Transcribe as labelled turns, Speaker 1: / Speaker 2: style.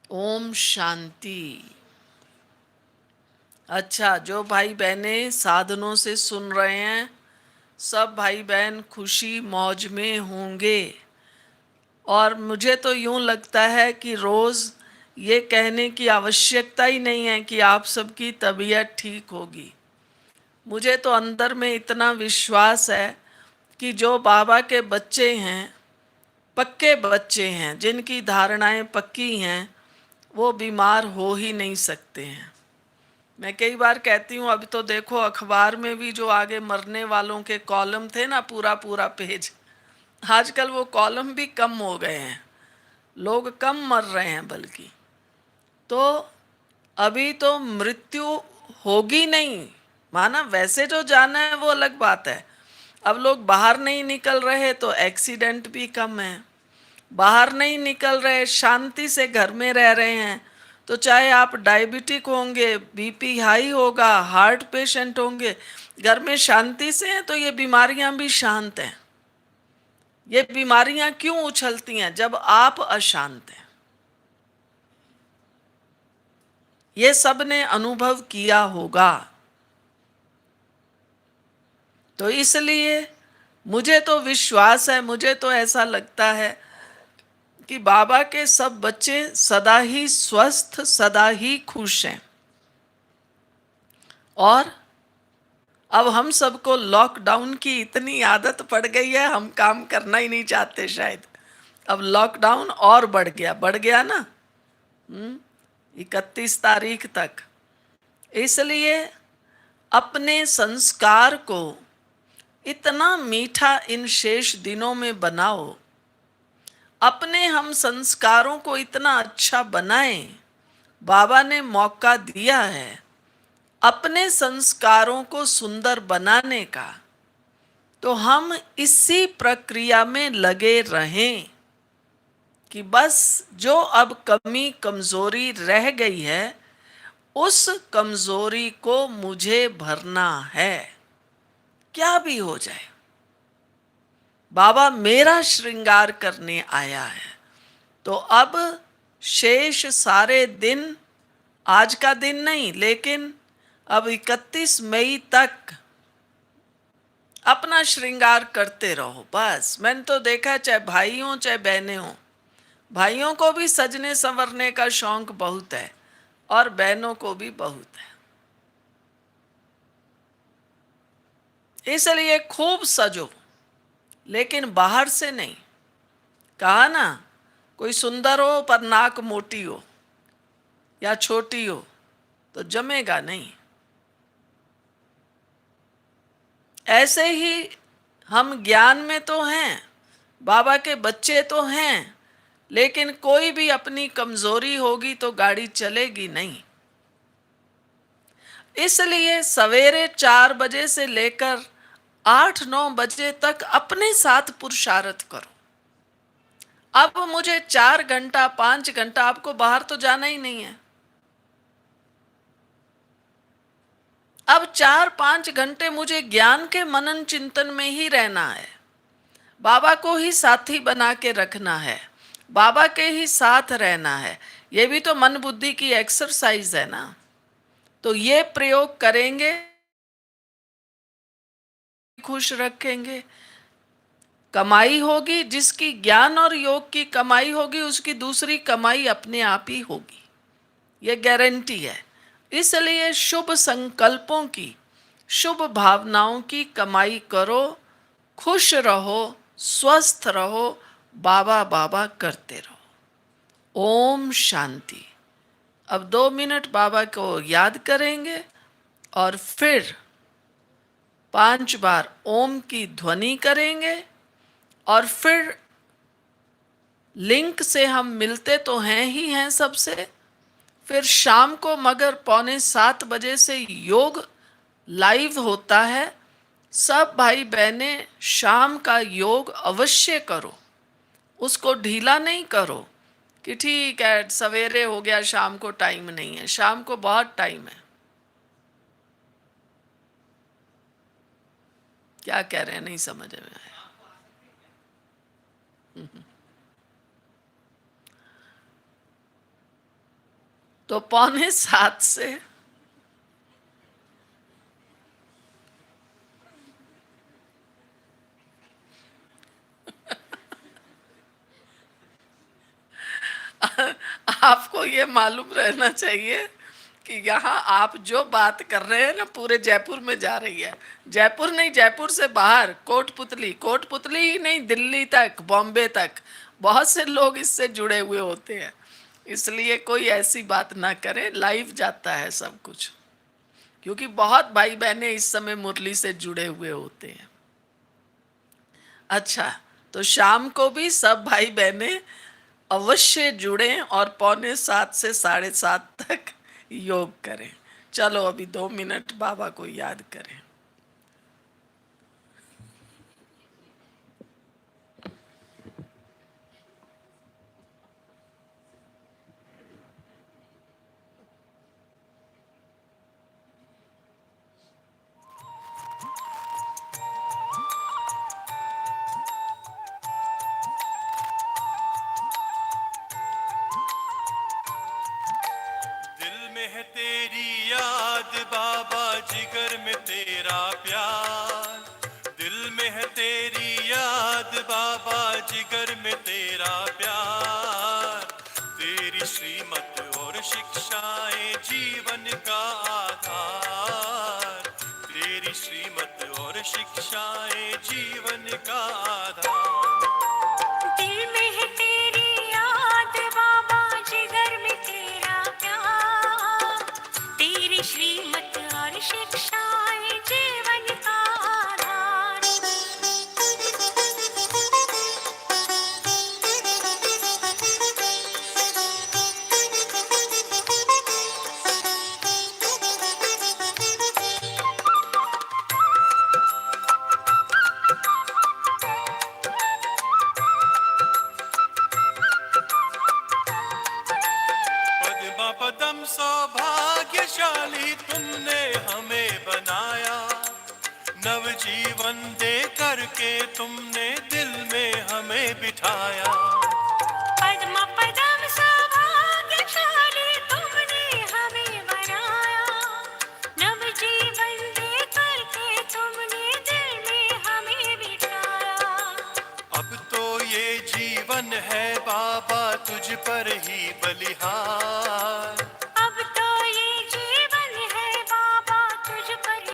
Speaker 1: ओम शांति। अच्छा, जो भाई बहनें साधनों से सुन रहे हैं, सब भाई बहन खुशी मौज में होंगे। और मुझे तो यूं लगता है कि रोज़ ये कहने की आवश्यकता ही नहीं है कि आप सबकी तबीयत ठीक होगी। मुझे तो अंदर में इतना विश्वास है कि जो बाबा के बच्चे हैं, पक्के बच्चे हैं, जिनकी धारणाएं पक्की हैं, वो बीमार हो ही नहीं सकते हैं। मैं कई बार कहती हूँ, अभी तो देखो अखबार में भी जो आगे मरने वालों के कॉलम थे ना, पूरा पूरा पेज, आजकल वो कॉलम भी कम हो गए हैं, लोग कम मर रहे हैं बल्कि। तो अभी तो मृत्यु होगी नहीं, माना वैसे जो जाना है वो अलग बात है। अब लोग बाहर नहीं निकल रहे तो एक्सीडेंट भी कम है, बाहर नहीं निकल रहे, शांति से घर में रह रहे हैं, तो चाहे आप डायबिटिक होंगे, बीपी हाई होगा, हार्ट पेशेंट होंगे, घर में शांति से हैं तो ये बीमारियां भी शांत हैं। ये बीमारियां क्यों उछलती हैं? जब आप अशांत हैं। ये सब ने अनुभव किया होगा। तो इसलिए मुझे तो विश्वास है, मुझे तो ऐसा लगता है कि बाबा के सब बच्चे सदा ही स्वस्थ, सदा ही खुश हैं। और अब हम सबको लॉकडाउन की इतनी आदत पड़ गई है, हम काम करना ही नहीं चाहते शायद। अब लॉकडाउन और बढ़ गया ना, 31 तारीख तक। इसलिए अपने संस्कार को इतना मीठा इन शेष दिनों में बनाओ, अपने हम संस्कारों को इतना अच्छा बनाएं। बाबा ने मौका दिया है अपने संस्कारों को सुंदर बनाने का, तो हम इसी प्रक्रिया में लगे रहें कि बस जो अब कमी कमजोरी रह गई है, उस कमजोरी को मुझे भरना है, क्या भी हो जाए। बाबा मेरा श्रृंगार करने आया है। तो अब शेष सारे दिन, आज का दिन नहीं लेकिन अब 31 मई तक अपना श्रृंगार करते रहो। बस मैंने तो देखा है, चाहे भाई हो चाहे बहनें हो, भाइयों को भी सजने संवरने का शौक बहुत है और बहनों को भी बहुत है। इसलिए खूब सजो, लेकिन बाहर से नहीं। कहा ना, कोई सुंदर हो पर नाक मोटी हो या छोटी हो तो जमेगा नहीं। ऐसे ही हम ज्ञान में तो हैं, बाबा के बच्चे तो हैं, लेकिन कोई भी अपनी कमजोरी होगी तो गाड़ी चलेगी नहीं। इसलिए सवेरे 4 बजे से लेकर 8-9 बजे तक अपने साथ पुरुषार्थ करो। अब मुझे 4 घंटा 5 घंटा, आपको बाहर तो जाना ही नहीं है, अब 4-5 घंटे मुझे ज्ञान के मनन चिंतन में ही रहना है। बाबा को ही साथी बना के रखना है, बाबा के ही साथ रहना है। ये भी तो मन बुद्धि की एक्सरसाइज है ना। तो ये प्रयोग करेंगे, खुश रखेंगे। कमाई होगी, जिसकी ज्ञान और योग की कमाई होगी, उसकी दूसरी कमाई अपने आप ही होगी, ये गारंटी है। इसलिए शुभ संकल्पों की, शुभ भावनाओं की कमाई करो, खुश रहो, स्वस्थ रहो, बाबा बाबा करते रहो। ओम शांति। अब 2 मिनट बाबा को याद करेंगे और फिर 5 बार ओम की ध्वनि करेंगे। और फिर लिंक से हम मिलते तो हैं ही हैं सबसे। फिर शाम को मगर 6:45 बजे से योग लाइव होता है। सब भाई बहनें शाम का योग अवश्य करो, उसको ढीला नहीं करो कि ठीक है सवेरे हो गया, शाम को टाइम नहीं है। शाम को बहुत टाइम है। क्या कह रहे हैं, नहीं समझ में आया। तो 6:45 से आपको ये मालूम रहना चाहिए कि यहाँ आप जो बात कर रहे हैं ना पूरे जयपुर में जा रही है। जयपुर नहीं, जयपुर से बाहर कोटपुतली, कोटपुतली ही नहीं, दिल्ली तक, बॉम्बे तक बहुत से लोग इससे जुड़े हुए होते हैं। इसलिए कोई ऐसी बात ना करे, लाइव जाता है सब कुछ, क्योंकि बहुत भाई बहनें इस समय मुरली से जुड़े हुए होते हैं। अच्छा, तो शाम को भी सब भाई बहनें अवश्य जुड़ें और 6:45 से 7:30 तक योग करें। चलो अभी 2 मिनट बाबा को याद करें।
Speaker 2: दिल में है तेरी याद बाबा, जिगर में तेरा प्यार। दिल में है तेरी याद बाबा, जिगर में तेरा प्यार। तेरी श्रीमत और शिक्षाएं जीवन का आधार। तेरी श्रीमत और शिक्षाएं जीवन का आधार।
Speaker 3: दिल में है तेरी याद बाबा, जिगर में तेरा प्यार। तेरी श्रीमत और शिक्षाएं जीवन का आधार।
Speaker 2: पद्मा पदम सौभाग्यशाली तुमने हमें बनाया। नव जीवन दे करके तुमने दिल में हमें बिठाया।
Speaker 3: पद्म पदम सौभाग्यशाली तुमने हमें बनाया। नव जीवन दे करके तुमने दिल में हमें बिठाया।
Speaker 2: अब तो ये जीवन है बाबा तुझ पर ही बलिहार।